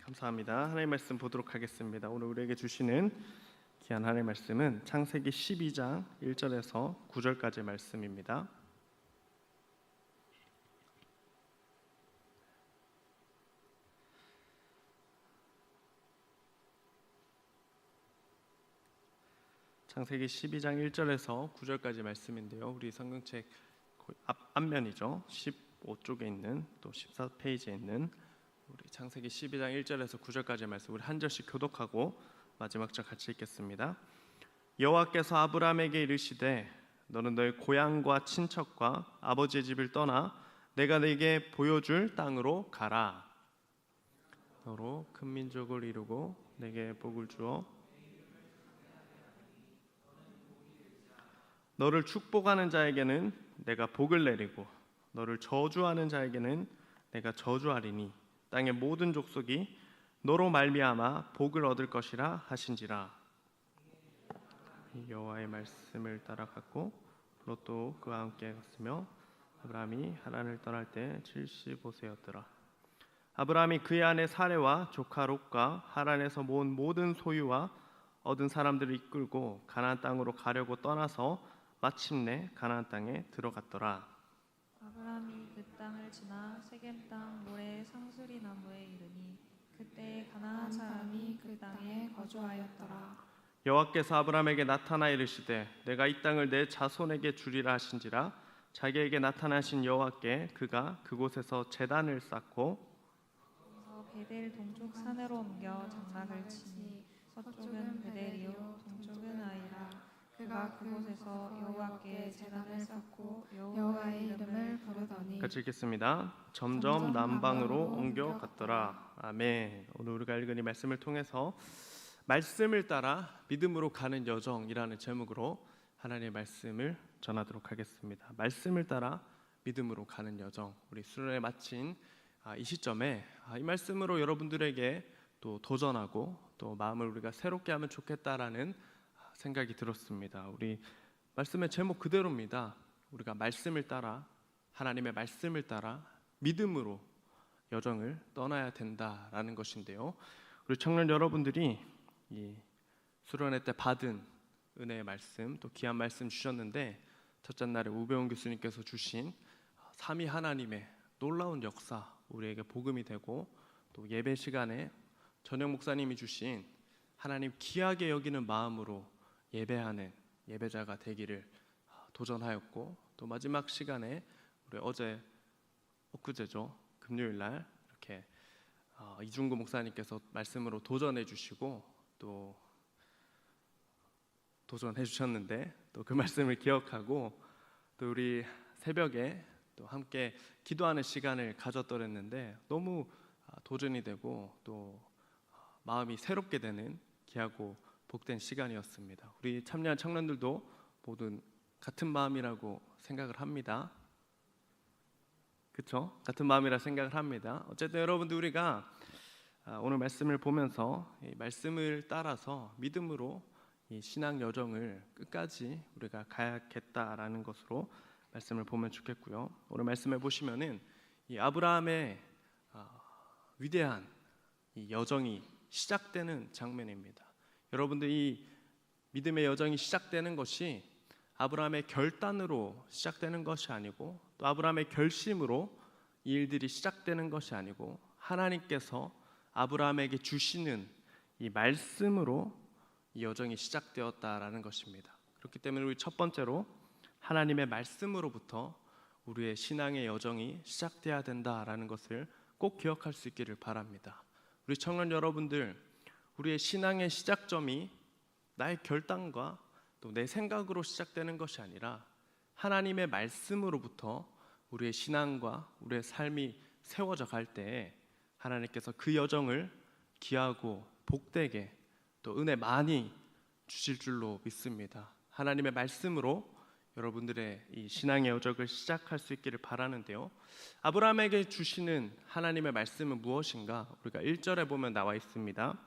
감사합니다. 하나님의 말씀 보도록 하겠습니다. 오늘 우리에게 주시는 귀한 하나님의 말씀은 창세기 12장 1절에서 9절까지의 말씀입니다. 창세기 12장 1절에서 9절까지 말씀인데요. 우리 성경책 앞면이죠. 15쪽에 있는 또 14페이지에 있는 우리 창세기 12장 1절에서 9절까지의 말씀 우리 한 절씩 교독하고 마지막 절 같이 읽겠습니다. 여호와께서 아브라함에게 이르시되 너는 너의 고향과 친척과 아버지의 집을 떠나 내가 네게 보여줄 땅으로 가라. 너로 큰 민족을 이루고 내게 복을 주어 너를 축복하는 자에게는 내가 복을 내리고 너를 저주하는 자에게는 내가 저주하리니 땅의 모든 족속이 너로 말미암아 복을 얻을 것이라 하신지라. 여호와의 말씀을 따라갔고 롯도 그와 함께 갔으며 아브라함이 하란을 떠날 때 75세였더라. 아브라함이 그의 아내 사레와 조카 롯과 하란에서 모은 모든 소유와 얻은 사람들을 이끌고 가나안 땅으로 가려고 떠나서 마침내 가나안 땅에 들어갔더라. 아브라함이 그 땅을 지나 세겜 땅 모래 상수리 나무에 이르니 그때 가나안 사람이 그 땅에 거주하였더라. 여호와께서 아브라함에게 나타나 이르시되 내가 이 땅을 내 자손에게 주리라 하신지라. 자기에게 나타나신 여호와께 그가 그곳에서 제단을 쌓고 베델 동쪽 산으로 옮겨 장막을 치니 서쪽은 베델이요 동쪽은 아이라. 그가 그곳에서 여호와께 제단을 쌓고 여호와의 이름을 부르더니 같이 읽겠습니다. 점점 남방으로 옮겨갔더라. 아멘. 오늘 우리가 읽은 이 말씀을 통해서 말씀을 따라 믿음으로 가는 여정이라는 제목으로 하나님의 말씀을 전하도록 하겠습니다. 말씀을 따라 믿음으로 가는 여정. 우리 수련회 마친 이 시점에 이 말씀으로 여러분들에게 또 도전하고 또 마음을 우리가 새롭게 하면 좋겠다라는 생각이 들었습니다. 우리 말씀의 제목 그대로입니다. 우리가 말씀을 따라 하나님의 말씀을 따라 믿음으로 여정을 떠나야 된다라는 것인데요. 우리 청년 여러분들이 이 수련회 때 받은 은혜의 말씀 또 귀한 말씀 주셨는데 첫째 날에 우배원 교수님께서 주신 삼위 하나님의 놀라운 역사 우리에게 복음이 되고 또 예배 시간에 전영 목사님이 주신 하나님 귀하게 여기는 마음으로 예배하는 예배자가 되기를 도전하였고 또 마지막 시간에 우리 엊그제죠 금요일 날 이렇게 이중구 목사님께서 말씀으로 도전해 주시고 또 도전해 주셨는데 또 그 말씀을 기억하고 또 우리 새벽에 또 함께 기도하는 시간을 가졌더랬는데 너무 도전이 되고 또 마음이 새롭게 되는 귀하고 복된 시간이었습니다. 우리 참여한 청년들도 모두 같은 마음이라고 생각을 합니다. 그렇죠? 같은 마음이라 생각을 합니다. 어쨌든 여러분들 우리가 오늘 말씀을 보면서 이 말씀을 따라서 믿음으로 이 신앙 여정을 끝까지 우리가 가야겠다라는 것으로 말씀을 보면 좋겠고요. 오늘 말씀에 보시면은 이 아브라함의 위대한 이 여정이 시작되는 장면입니다. 여러분들 이 믿음의 여정이 시작되는 것이 아브라함의 결단으로 시작되는 것이 아니고 또 아브라함의 결심으로 이 일들이 시작되는 것이 아니고 하나님께서 아브라함에게 주시는 이 말씀으로 이 여정이 시작되었다라는 것입니다. 그렇기 때문에 우리 첫 번째로 하나님의 말씀으로부터 우리의 신앙의 여정이 시작돼야 된다라는 것을 꼭 기억할 수 있기를 바랍니다. 우리 청년 여러분들 우리의 신앙의 시작점이 나의 결단과 또 내 생각으로 시작되는 것이 아니라 하나님의 말씀으로부터 우리의 신앙과 우리의 삶이 세워져 갈 때에 하나님께서 그 여정을 귀하고 복되게 또 은혜 많이 주실 줄로 믿습니다. 하나님의 말씀으로 여러분들의 이 신앙의 여정을 시작할 수 있기를 바라는데요. 아브라함에게 주시는 하나님의 말씀은 무엇인가? 우리가 1절에 보면 나와 있습니다.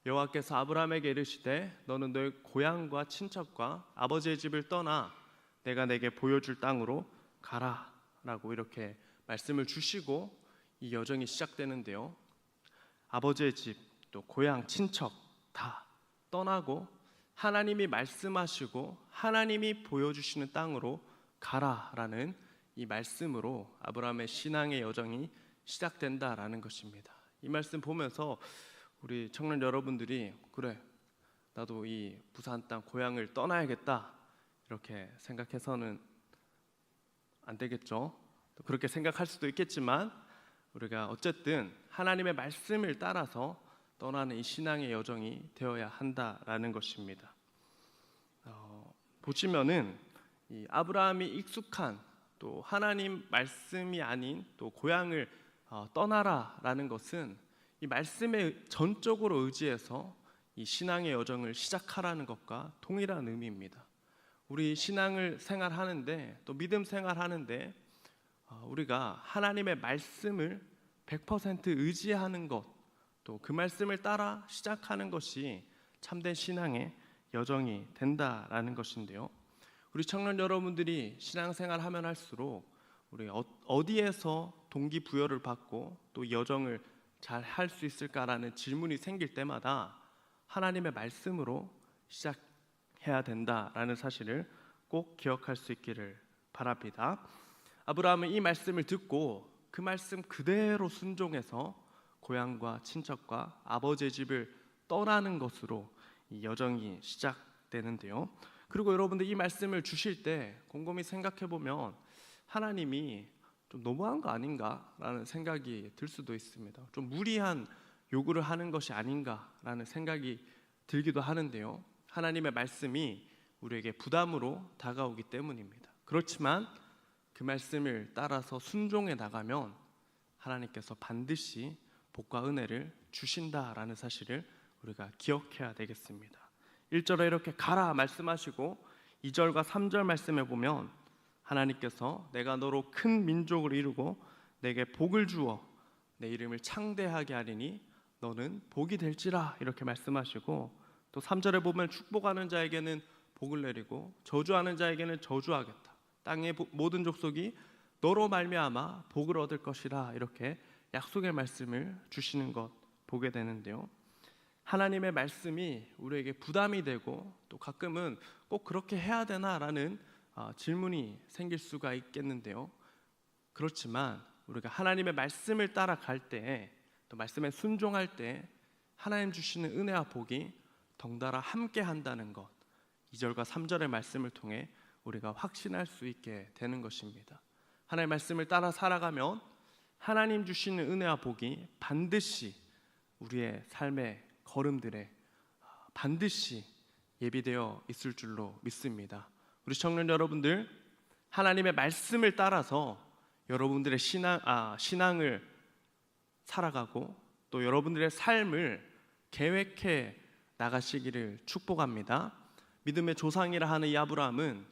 여호와께서 아브라함에게 이르시되 너는 너의 고향과 친척과 아버지의 집을 떠나 내가 내게 보여줄 땅으로 가라 라고 이렇게 말씀을 주시고 이 여정이 시작되는데요. 아버지의 집, 또 고향, 친척 다 떠나고 하나님이 말씀하시고 하나님이 보여주시는 땅으로 가라라는 이 말씀으로 아브라함의 신앙의 여정이 시작된다라는 것입니다. 이 말씀 보면서 우리 청년 여러분들이 그래 나도 이 부산 땅 고향을 떠나야겠다 이렇게 생각해서는 안 되겠죠. 그렇게 생각할 수도 있겠지만 우리가 어쨌든 하나님의 말씀을 따라서 떠나는 이 신앙의 여정이 되어야 한다라는 것입니다. 보시면은 이 아브라함이 익숙한 또 하나님 말씀이 아닌 또 고향을 떠나라라는 것은 이 말씀에 전적으로 의지해서 이 신앙의 여정을 시작하라는 것과 동일한 의미입니다. 우리 신앙을 생활하는데 또 믿음 생활하는데 우리가 하나님의 말씀을 100% 의지하는 것, 또 그 말씀을 따라 시작하는 것이 참된 신앙의 여정이 된다라는 것인데요. 우리 청년 여러분들이 신앙생활 하면 할수록 우리 어디에서 동기부여를 받고 또 여정을 잘 할 수 있을까라는 질문이 생길 때마다 하나님의 말씀으로 시작해야 된다라는 사실을 꼭 기억할 수 있기를 바랍니다. 아브라함은 이 말씀을 듣고 그 말씀 그대로 순종해서 고향과 친척과 아버지의 집을 떠나는 것으로 이 여정이 시작되는데요. 그리고 여러분들 이 말씀을 주실 때 곰곰이 생각해 보면 하나님이 좀 너무한 거 아닌가라는 생각이 들 수도 있습니다. 좀 무리한 요구를 하는 것이 아닌가라는 생각이 들기도 하는데요. 하나님의 말씀이 우리에게 부담으로 다가오기 때문입니다. 그렇지만 그 말씀을 따라서 순종해 나가면 하나님께서 반드시 복과 은혜를 주신다라는 사실을 우리가 기억해야 되겠습니다. 1절에 이렇게 가라 말씀하시고 2절과 3절 말씀에 보면 하나님께서 내가 너로 큰 민족을 이루고 내게 복을 주어 내 이름을 창대하게 하리니 너는 복이 될지라 이렇게 말씀하시고 또 3절에 보면 축복하는 자에게는 복을 내리고 저주하는 자에게는 저주하겠다. 땅의 모든 족속이 너로 말미암아 복을 얻을 것이라 이렇게 약속의 말씀을 주시는 것 보게 되는데요. 하나님의 말씀이 우리에게 부담이 되고 또 가끔은 꼭 그렇게 해야 되나라는 질문이 생길 수가 있겠는데요. 그렇지만 우리가 하나님의 말씀을 따라갈 때 또 말씀에 순종할 때 하나님 주시는 은혜와 복이 덩달아 함께 한다는 것 2절과 3절의 말씀을 통해 우리가 확신할 수 있게 되는 것입니다. 하나님의 말씀을 따라 살아가면 하나님 주시는 은혜와 복이 반드시 우리의 삶의 걸음들에 반드시 예비되어 있을 줄로 믿습니다. 우리 청년 여러분들 하나님의 말씀을 따라서 여러분들의 신앙을 살아가고 또 여러분들의 삶을 계획해 나가시기를 축복합니다. 믿음의 조상이라 하는 이 아브라함은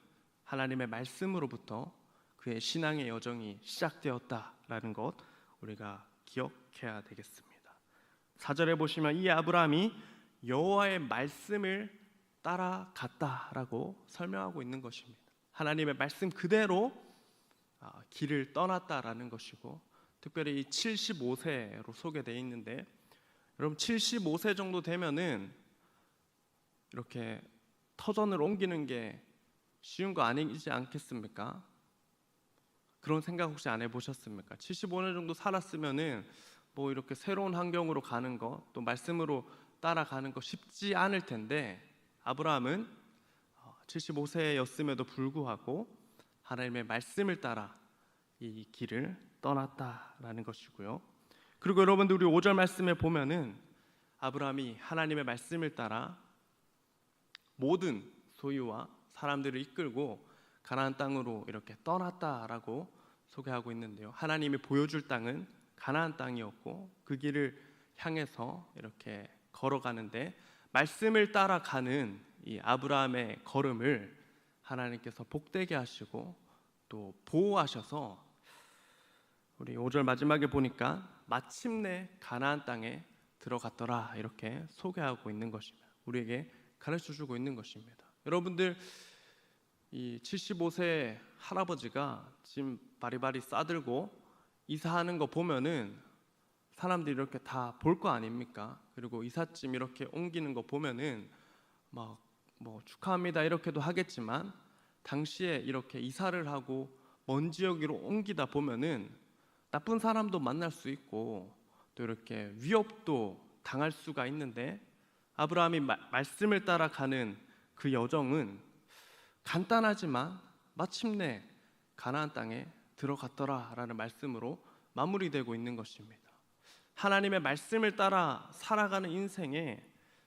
하나님의 말씀으로부터 그의 신앙의 여정이 시작되었다라는 것 우리가 기억해야 되겠습니다. 4절에 보시면 이 아브라함이 여호와의 말씀을 따라갔다라고 설명하고 있는 것입니다. 하나님의 말씀 그대로 길을 떠났다라는 것이고 특별히 이 75세로 소개되어 있는데 여러분 75세 정도 되면은 이렇게 터전을 옮기는 게 쉬운 거 아니지 않겠습니까? 그런 생각 혹시 안 해보셨습니까? 75년 정도 살았으면은 뭐 이렇게 새로운 환경으로 가는 거 또 말씀으로 따라가는 거 쉽지 않을 텐데 아브라함은 75세였음에도 불구하고 하나님의 말씀을 따라 이 길을 떠났다라는 것이고요. 그리고 여러분들 우리 5절 말씀에 보면은 아브라함이 하나님의 말씀을 따라 모든 소유와 사람들을 이끌고 가나안 땅으로 이렇게 떠났다라고 소개하고 있는데요. 하나님이 보여줄 땅은 가나안 땅이었고 그 길을 향해서 이렇게 걸어가는데 말씀을 따라가는 이 아브라함의 걸음을 하나님께서 복되게 하시고 또 보호하셔서 우리 5절 마지막에 보니까 마침내 가나안 땅에 들어갔더라 이렇게 소개하고 있는 것입니다. 우리에게 가르쳐주고 있는 것입니다. 여러분들 이 75세 할아버지가 짐 바리바리 싸들고 이사하는 거 보면은 사람들이 이렇게 다 볼 거 아닙니까? 그리고 이삿짐 이렇게 옮기는 거 보면은 막 뭐 축하합니다 이렇게도 하겠지만, 당시에 이렇게 이사를 하고 먼 지역으로 옮기다 보면은 나쁜 사람도 만날 수 있고 또 이렇게 위협도 당할 수가 있는데, 아브라함이 말씀을 따라가는 그 여정은 간단하지만 마침내 가나안 땅에 들어갔더라라는 말씀으로 마무리되고 있는 것입니다. 하나님의 말씀을 따라 살아가는 인생에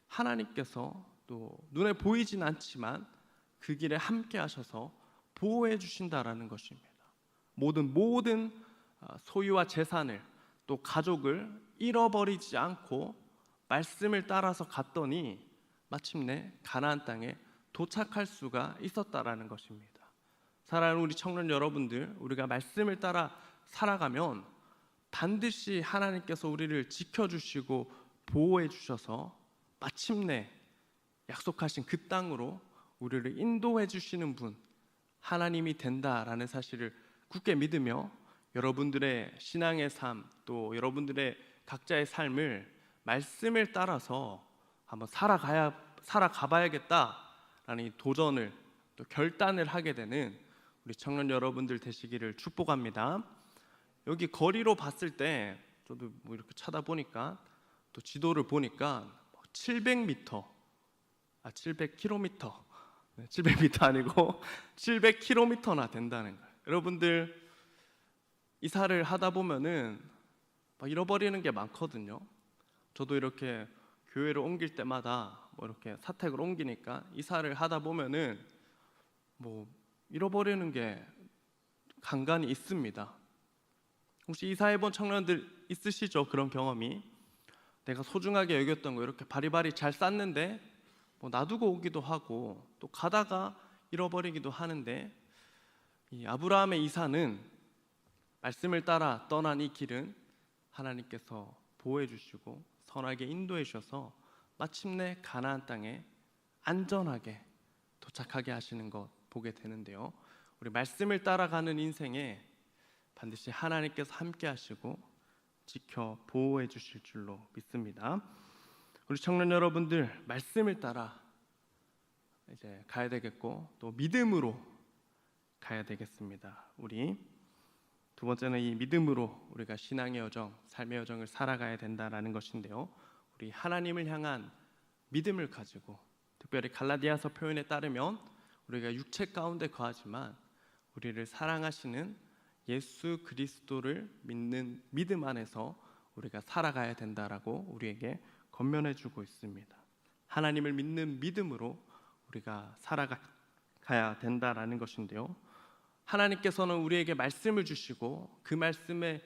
하나님께서 또 눈에 보이진 않지만 그 길에 함께 하셔서 보호해 주신다라는 것입니다. 모든 소유와 재산을 또 가족을 잃어버리지 않고 말씀을 따라서 갔더니 마침내 가나안 땅에 도착할 수가 있었다라는 것입니다. 사랑하는 우리 청년 여러분들, 우리가 말씀을 따라 살아가면 반드시 하나님께서 우리를 지켜주시고 보호해 주셔서 마침내 약속하신 그 땅으로 우리를 인도해 주시는 분, 하나님이 된다라는 사실을 굳게 믿으며 여러분들의 신앙의 삶, 또 여러분들의 각자의 삶을 말씀을 따라서 한번 살아가봐야겠다라는 이 도전을 또 결단을 하게 되는 우리 청년 여러분들 되시기를 축복합니다. 여기 거리로 봤을 때 저도 뭐 이렇게 찾아보니까 또 지도를 보니까 700m, 700km, 700m 아니고 700km나 된다는 거예요. 여러분들 이사를 하다 보면은 막 잃어버리는 게 많거든요. 저도 이렇게 교회를 옮길 때마다 뭐 이렇게 사택을 옮기니까 이사를 하다 보면은 뭐 잃어버리는 게 간간히 있습니다. 혹시 이사해본 청년들 있으시죠? 그런 경험이. 내가 소중하게 여겼던 거 이렇게 바리바리 잘 쌌는데 뭐 놔두고 오기도 하고 또 가다가 잃어버리기도 하는데, 이 아브라함의 이사는 말씀을 따라 떠난 이 길은 하나님께서 보호해 주시고 선하게 인도해 주셔서 마침내 가나안 땅에 안전하게 도착하게 하시는 것 보게 되는데요. 우리 말씀을 따라가는 인생에 반드시 하나님께서 함께 하시고 지켜 보호해 주실 줄로 믿습니다. 우리 청년 여러분들, 말씀을 따라 이제 가야 되겠고 또 믿음으로 가야 되겠습니다. 우리 두 번째는 이 믿음으로 우리가 신앙의 여정, 삶의 여정을 살아가야 된다라는 것인데요. 우리 하나님을 향한 믿음을 가지고, 특별히 갈라디아서 표현에 따르면 우리가 육체 가운데 거하지만 우리를 사랑하시는 예수 그리스도를 믿는 믿음 안에서 우리가 살아가야 된다라고 우리에게 권면해 주고 있습니다. 하나님을 믿는 믿음으로 우리가 살아가야 된다라는 것인데요. 하나님께서는 우리에게 말씀을 주시고 그 말씀에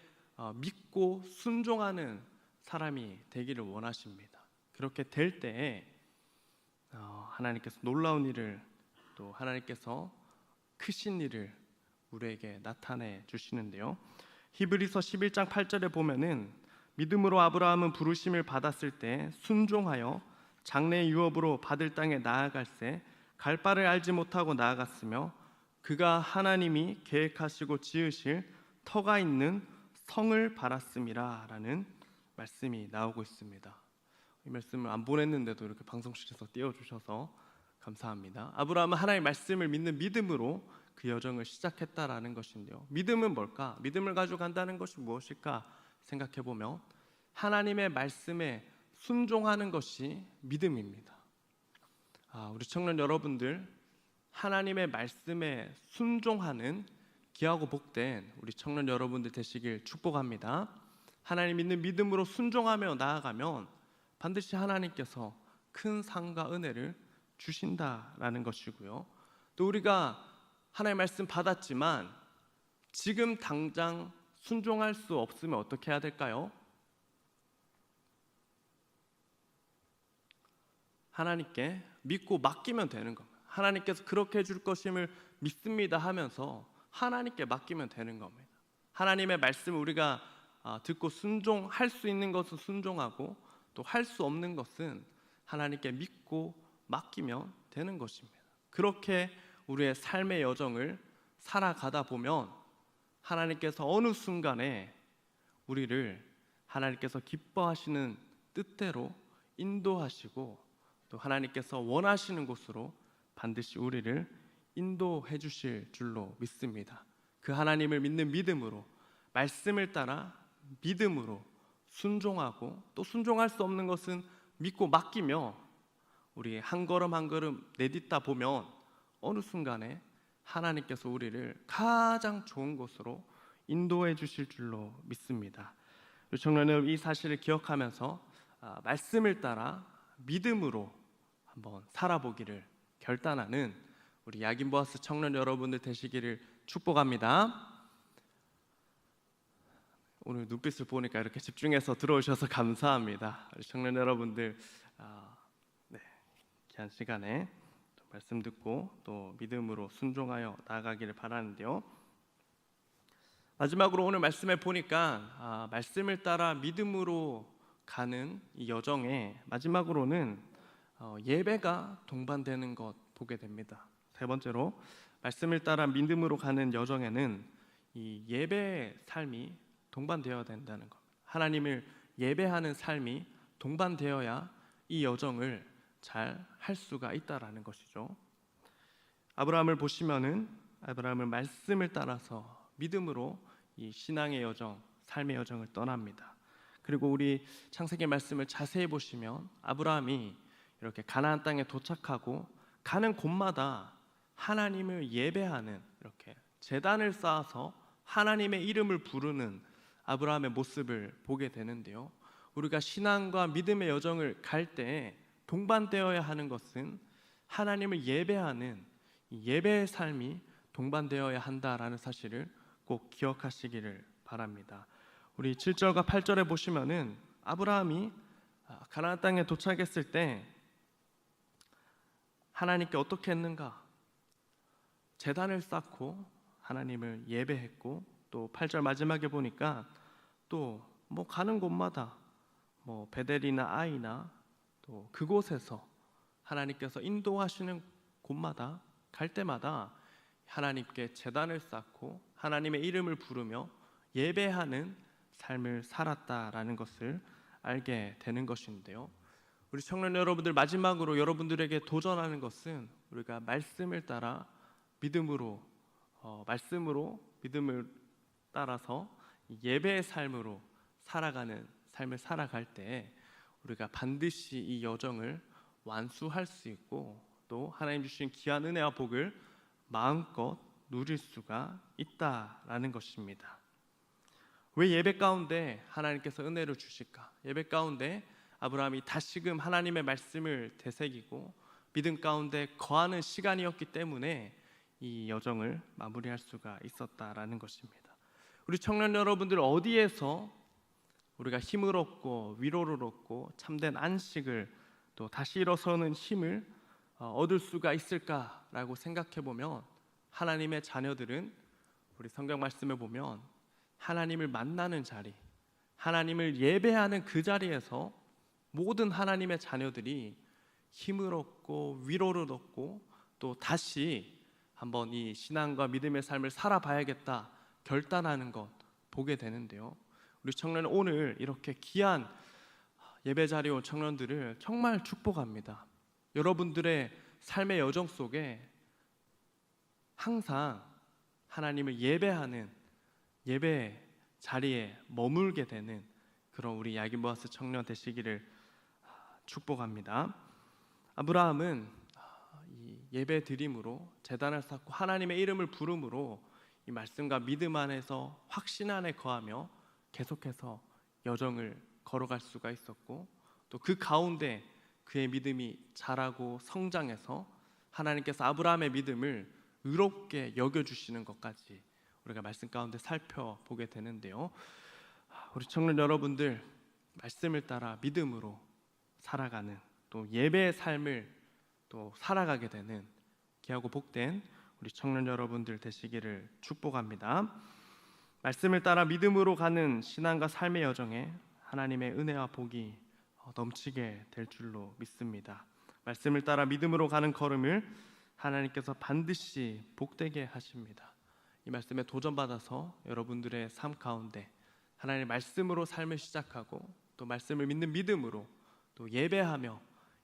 믿고 순종하는 사람이 되기를 원하십니다. 그렇게 될 때에 하나님께서 놀라운 일을, 또 하나님께서 크신 일을 우리에게 나타내 주시는데요. 히브리서 11장 8절에 보면은 믿음으로 아브라함은 부르심을 받았을 때 순종하여 장래의 유업으로 받을 땅에 나아갈새 갈 바를 알지 못하고 나아갔으며 그가 하나님이 계획하시고 지으실 터가 있는 성을 바랐음이라 라는 말씀이 나오고 있습니다. 이 말씀을 안 보냈는데도 이렇게 방송실에서 띄워주셔서 감사합니다. 아브라함은 하나님의 말씀을 믿는 믿음으로 그 여정을 시작했다라는 것인데요. 믿음은 뭘까? 믿음을 가지고 간다는 것이 무엇일까 생각해보면 하나님의 말씀에 순종하는 것이 믿음입니다. 우리 청년 여러분들, 하나님의 말씀에 순종하는 귀하고 복된 우리 청년 여러분들 되시길 축복합니다. 하나님 믿는 믿음으로 순종하며 나아가면 반드시 하나님께서 큰 상과 은혜를 주신다라는 것이고요. 또 우리가 하나님의 말씀 받았지만 지금 당장 순종할 수 없으면 어떻게 해야 될까요? 하나님께 믿고 맡기면 되는 겁니다. 하나님께서 그렇게 해줄 것임을 믿습니다 하면서 하나님께 맡기면 되는 겁니다. 하나님의 말씀을 우리가 듣고 순종할 수 있는 것은 순종하고 또 할 수 없는 것은 하나님께 믿고 맡기면 되는 것입니다. 그렇게 우리의 삶의 여정을 살아가다 보면 하나님께서 어느 순간에 우리를 하나님께서 기뻐하시는 뜻대로 인도하시고 또 하나님께서 원하시는 곳으로 반드시 우리를 인도해 주실 줄로 믿습니다. 그 하나님을 믿는 믿음으로, 말씀을 따라 믿음으로 순종하고, 또 순종할 수 없는 것은 믿고 맡기며 우리 한 걸음 한 걸음 내딛다 보면 어느 순간에 하나님께서 우리를 가장 좋은 곳으로 인도해 주실 줄로 믿습니다. 우리 청년들, 이 사실을 기억하면서 말씀을 따라 믿음으로 한번 살아보기를 결단하는 우리 야긴보아스 청년 여러분들 되시기를 축복합니다. 오늘 눈빛을 보니까 이렇게 집중해서 들어오셔서 감사합니다. 우리 청년 여러분들, 귀한 시간에 말씀 듣고 또 믿음으로 순종하여 나아가기를 바라는데요. 마지막으로 오늘 말씀을 보니까 말씀을 따라 믿음으로 가는 이 여정에 마지막으로는 예배가 동반되는 것 보게 됩니다. 세 번째로 말씀을 따라 믿음으로 가는 여정에는 이 예배의 삶이 동반되어야 된다는 것. 하나님을 예배하는 삶이 동반되어야 이 여정을 잘 할 수가 있다라는 것이죠. 아브라함을 보시면은 아브라함은 말씀을 따라서 믿음으로 이 신앙의 여정, 삶의 여정을 떠납니다. 그리고 우리 창세기 말씀을 자세히 보시면 아브라함이 이렇게 가나안 땅에 도착하고 가는 곳마다 하나님을 예배하는, 이렇게 제단을 쌓아서 하나님의 이름을 부르는 아브라함의 모습을 보게 되는데요. 우리가 신앙과 믿음의 여정을 갈 때 동반되어야 하는 것은 하나님을 예배하는 이 예배의 삶이 동반되어야 한다라는 사실을 꼭 기억하시기를 바랍니다. 우리 7절과 8절에 보시면은 아브라함이 가나안 땅에 도착했을 때 하나님께 어떻게 했는가? 제단을 쌓고 하나님을 예배했고, 또 8절 마지막에 보니까 또 뭐 가는 곳마다 뭐 베델이나 아이나 또 그곳에서 하나님께서 인도하시는 곳마다 갈 때마다 하나님께 제단을 쌓고 하나님의 이름을 부르며 예배하는 삶을 살았다라는 것을 알게 되는 것인데요. 우리 청년 여러분들, 마지막으로 여러분들에게 도전하는 것은 우리가 말씀을 따라 믿음으로 믿음을 따라서 예배의 삶으로 살아가는 삶을 살아갈 때 우리가 반드시 이 여정을 완수할 수 있고, 또 하나님 주신 귀한 은혜와 복을 마음껏 누릴 수가 있다라는 것입니다. 왜 예배 가운데 하나님께서 은혜를 주실까? 예배 가운데 아브라함이 다시금 하나님의 말씀을 되새기고 믿음 가운데 거하는 시간이었기 때문에 이 여정을 마무리할 수가 있었다라는 것입니다. 우리 청년 여러분들, 어디에서 우리가 힘을 얻고 위로를 얻고 참된 안식을, 또 다시 일어서는 힘을 얻을 수가 있을까라고 생각해 보면, 하나님의 자녀들은 우리 성경 말씀을 보면 하나님을 만나는 자리, 하나님을 예배하는 그 자리에서 모든 하나님의 자녀들이 힘을 얻고 위로를 얻고 또 다시 한번 이 신앙과 믿음의 삶을 살아봐야겠다 결단하는 것 보게 되는데요. 우리 청년은 오늘 이렇게 귀한 예배 자리에 온 청년들을 정말 축복합니다. 여러분들의 삶의 여정 속에 항상 하나님을 예배하는 예배 자리에 머물게 되는 그런 우리 야긴보아스 청년 되시기를 축복합니다. 아브라함은 이 예배 드림으로 제단을 쌓고 하나님의 이름을 부름으로 이 말씀과 믿음 안에서 확신 안에 거하며 계속해서 여정을 걸어갈 수가 있었고, 또 그 가운데 그의 믿음이 자라고 성장해서 하나님께서 아브라함의 믿음을 의롭게 여겨주시는 것까지 우리가 말씀 가운데 살펴보게 되는데요. 우리 청년 여러분들, 말씀을 따라 믿음으로 살아가는, 또 예배의 삶을 또 살아가게 되는 귀하고 복된 우리 청년 여러분들 되시기를 축복합니다. 말씀을 따라 믿음으로 가는 신앙과 삶의 여정에 하나님의 은혜와 복이 넘치게 될 줄로 믿습니다. 말씀을 따라 믿음으로 가는 걸음을 하나님께서 반드시 복되게 하십니다. 이 말씀에 도전받아서 여러분들의 삶 가운데 하나님의 말씀으로 삶을 시작하고 또 말씀을 믿는 믿음으로 또 예배하며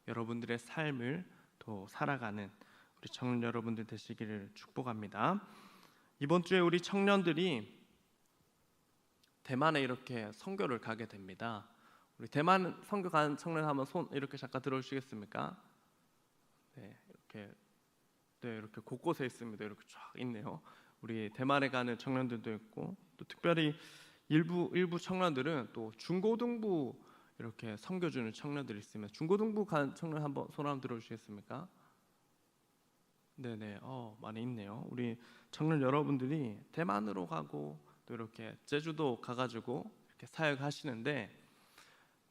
여러분들의 삶을 또 살아가는 우리 청년 여러분들 되시기를 축복합니다. 이번 주에 우리 청년들이 대만에 이렇게 선교를 가게 됩니다. 우리 대만 선교 간 청년 한번 손 이렇게 잠깐 들어주시겠습니까? 네, 이렇게 곳곳에 있습니다. 이렇게 쫙 있네요. 우리 대만에 가는 청년들도 있고 또 특별히 일부 청년들은 또 중고등부 이렇게 섬겨주는 청년들이 있으면 중고등부 간 청년 한번 손 한번 들어주시겠습니까? 네네, 많이 있네요. 우리 청년 여러분들이 대만으로 가고 또 이렇게 제주도 가가지고 이렇게 사역하시는데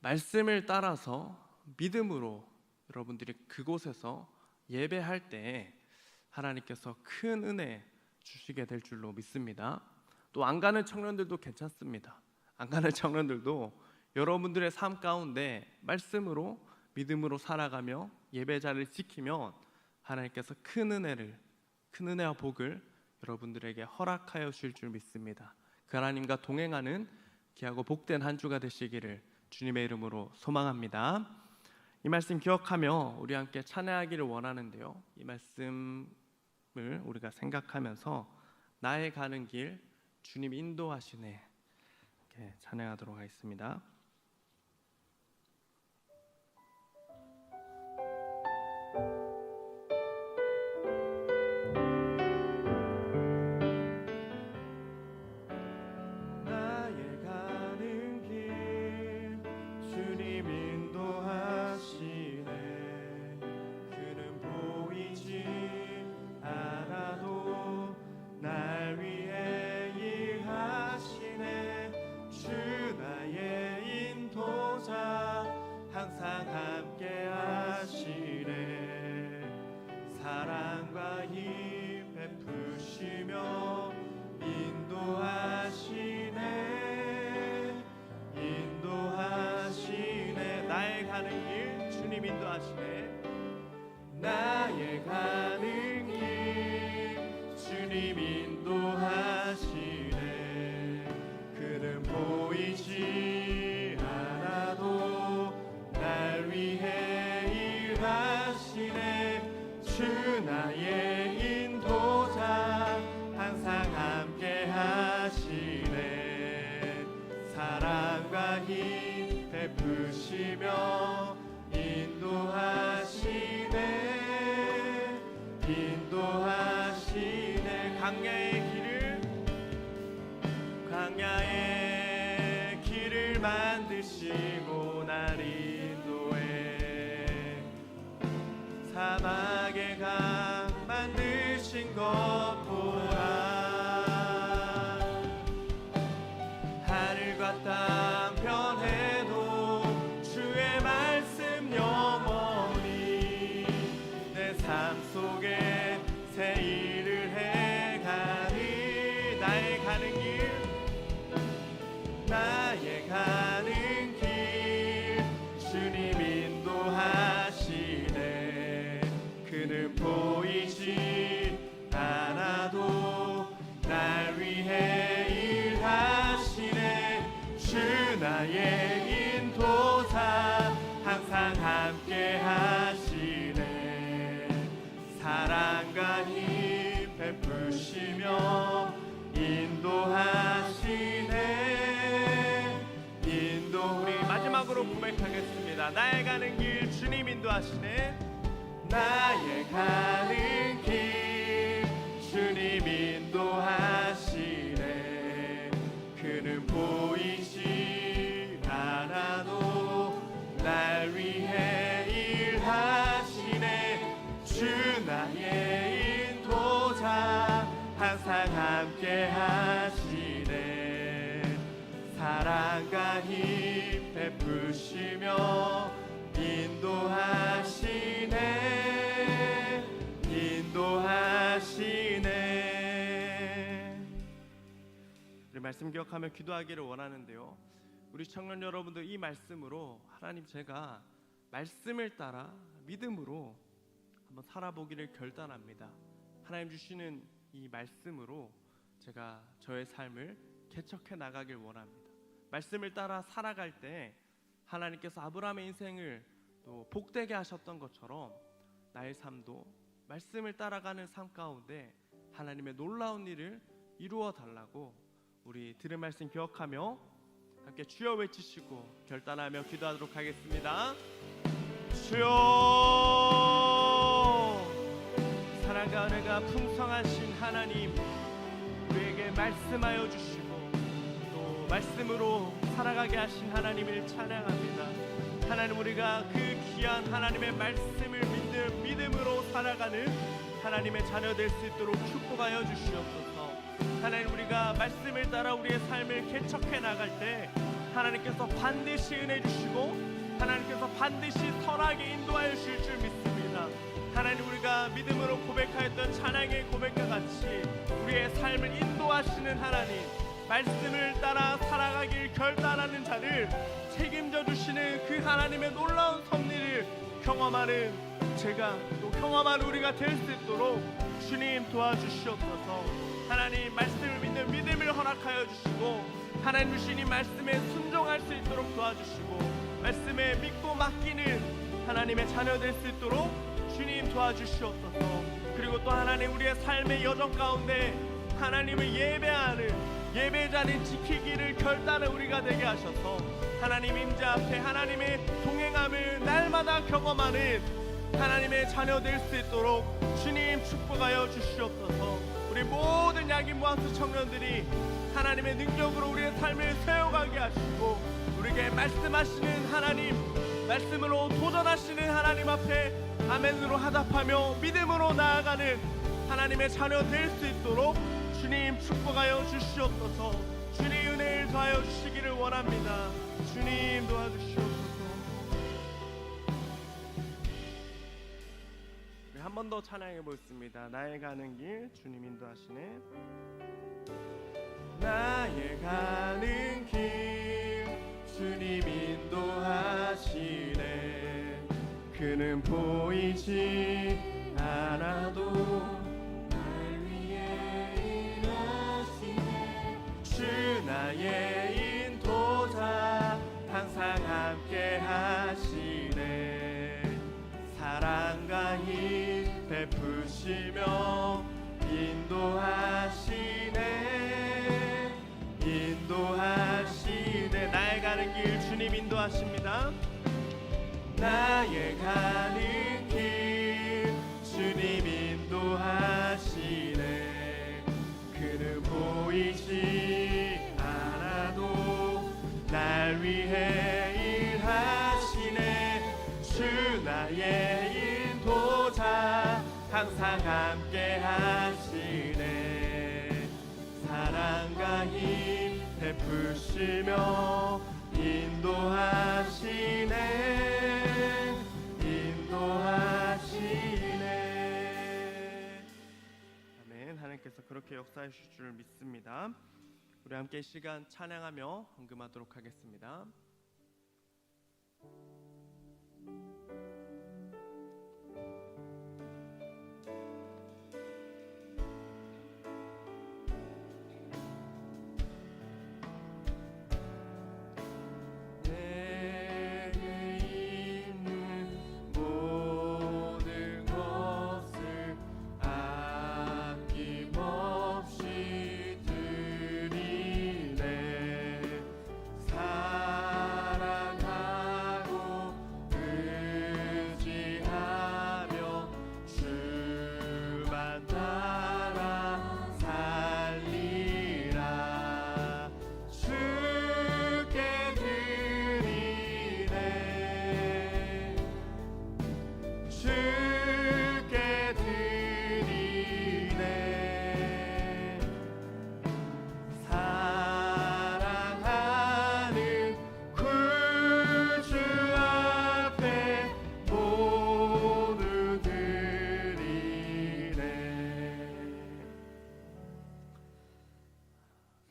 말씀을 따라서 믿음으로 여러분들이 그곳에서 예배할 때 하나님께서 큰 은혜 주시게 될 줄로 믿습니다. 또 안 가는 청년들도 괜찮습니다. 안 가는 청년들도 여러분들의 삶 가운데 말씀으로 믿음으로 살아가며 예배자를 지키면 하나님께서 큰 은혜와 복을 여러분들에게 허락하여 주실 줄 믿습니다. 그 하나님과 동행하는 귀하고 복된 한 주가 되시기를 주님의 이름으로 소망합니다. 이 말씀 기억하며 우리 함께 찬양하기를 원하는데요. 이 말씀을 우리가 생각하면서 나의 가는 길 주님 인도하시네 이렇게 찬양하도록 하겠습니다. 나의 가는 길 주님 인도하시네 그는 보이지 않아도 날 위해 일하시네 주 나의 인도자 항상 함께 하시네 사랑과 힘 베푸시며 인도하시네 나의 가는 길 주님 인도하시네 나의 가는 길 주님 인도하시네 그는 보이지 않아도 날 위해 일하시네 주 나의 인도자 항상 함께 하시네 사랑과 힘 베푸시며 인도하시네 광야의 길을 만드시고 날 인도해 사막의 강 만드신 것 보라 하늘과 땅 변해도 주의 말씀 영원히 내 삶 속에 새 일을 해가니 나의 가는 길 주님 인도하시네 그는 보이지 않아도 날 위해 일하시네 주 나의 인도자 항상 함께 하시네 사랑과 힘 베푸시며 우리 마지막으로 고백하겠습니다. 나의 가는 길 주님 인도하시네 나의 가는 길 주님 인도하시네 그는 보이지 않아도 날 위해 일하시네 주 나의 인도자 항상 함께 하시네 사랑과 힘 베푸시며 인도하시네 우리 말씀 기억하며 기도하기를 원하는데요 우리 청년 여러분들 이 말씀으로 하나님 제가 말씀을 따라 믿음으로 한번 살아보기를 결단합니다 하나님 주시는 이 말씀으로 제가 저의 삶을 개척해 나가길 원합니다 말씀을 따라 살아갈 때 하나님께서 아브라함의 인생을 또 복되게 하셨던 것처럼 나의 삶도 말씀을 따라가는 삶 가운데 하나님의 놀라운 일을 이루어 달라고 우리 들은 말씀 기억하며 함께 주여 외치시고 결단하며 기도하도록 하겠습니다. 주여, 사랑과 은혜가 풍성하신 하나님, 우리에게 말씀하여 주시고 또 말씀으로 살아가게 하신 하나님을 찬양합니다. 하나님, 우리가 그 귀한 하나님의 말씀을 믿음으로 살아가는 하나님의 자녀 될 수 있도록 축복하여 주시옵소서. 하나님, 우리가 말씀을 따라 우리의 삶을 개척해 나갈 때 하나님께서 반드시 은혜 주시고 하나님께서 반드시 선하게 인도하여 주실 줄 믿습니다. 하나님, 우리가 믿음으로 고백하였던 찬양의 고백과 같이 우리의 삶을 인도하시는 하나님, 말씀을 따라 살아가길 결단하는 자를 책임져 주시는 그 하나님의 놀라운 섭리를 경험하는 제가 또 경험하는 우리가 될 수 있도록 주님 도와주시옵소서. 하나님, 말씀을 믿는 믿음을 허락하여 주시고 하나님 주신 이 말씀에 순종할 수 있도록 도와주시고 말씀에 믿고 맡기는 하나님의 자녀 될 수 있도록 주님 도와주시옵소서. 그리고 또 하나님, 우리의 삶의 여정 가운데 하나님을 예배하는 예배자는 지키기를 결단한 우리가 되게 하셔서 하나님 임재 앞에 하나님의 동행함을 날마다 경험하는 하나님의 자녀 될 수 있도록 주님 축복하여 주시옵소서. 우리 모든 야긴 무한수 청년들이 하나님의 능력으로 우리의 삶을 세워가게 하시고 우리에게 말씀하시는 하나님, 말씀으로 도전하시는 하나님 앞에 아멘으로 화답하며 믿음으로 나아가는 하나님의 자녀 될 수 있도록 주님 축복하여 주시옵소서. 주님 은혜를 더하여 주시기를 원합니다. 주님 도와주시옵소서. 한 번 더 찬양해 보겠습니다. 나의 가는 길 주님 인도하시네. 나의 가는 길 주님 인도하시네. 그는 보이지 않아도 날 위해 일하시네. 주 나의 인도자 항상 함께 하시네. 사랑과 힘 베푸시며 인도하시네. 인도하시네. 나의 가는 길 주님 인도하십니다. 나의 가는 길 주님 인도하시네. 그는 보이지 않아도 날 위해 일하시네. 주 나의 인도자 항상 함께 하시네. 사랑과 힘 베푸시며 인도하시네. 인도하시네. 아멘. 하나님께서 그렇게 역사하실 줄 믿습니다. 우리 함께 이 시간 찬양하며 헌금하도록 하겠습니다.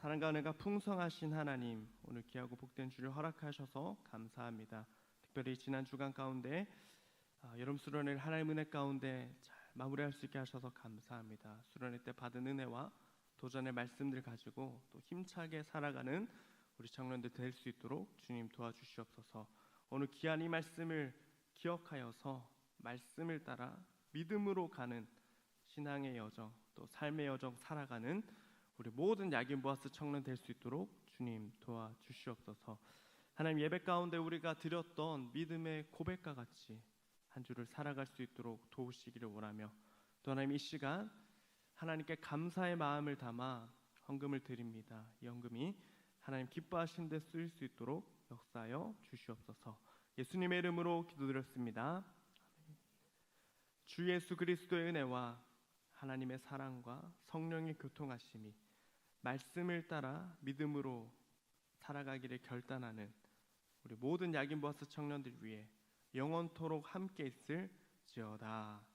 사랑과 은혜가 풍성하신 하나님, 오늘 귀하고 복된 주를 허락하셔서 감사합니다. 특별히 지난 주간 가운데 여름 수련회를 하나님 은혜 가운데 잘 마무리할 수 있게 하셔서 감사합니다. 수련회 때 받은 은혜와 도전의 말씀들 가지고 또 힘차게 살아가는 우리 청년들 될 수 있도록 주님 도와주시옵소서. 오늘 귀한 이 말씀을 기억하여서 말씀을 따라 믿음으로 가는 신앙의 여정, 또 삶의 여정 살아가는 우리 모든 야긴 보아스 청년 될 수 있도록 주님 도와주시옵소서. 하나님, 예배 가운데 우리가 드렸던 믿음의 고백과 같이 한 주를 살아갈 수 있도록 도우시기를 원하며, 또 하나님 이 시간 하나님께 감사의 마음을 담아 헌금을 드립니다. 이 헌금이 하나님 기뻐하신 데 쓰일 수 있도록 역사하여 주시옵소서. 예수님의 이름으로 기도드렸습니다. 주 예수 그리스도의 은혜와 하나님의 사랑과 성령의 교통하심이 말씀을 따라 믿음으로 살아가기를 결단하는 우리 모든 야긴 보아스 청년들 위해 영원토록 함께 있을지어다.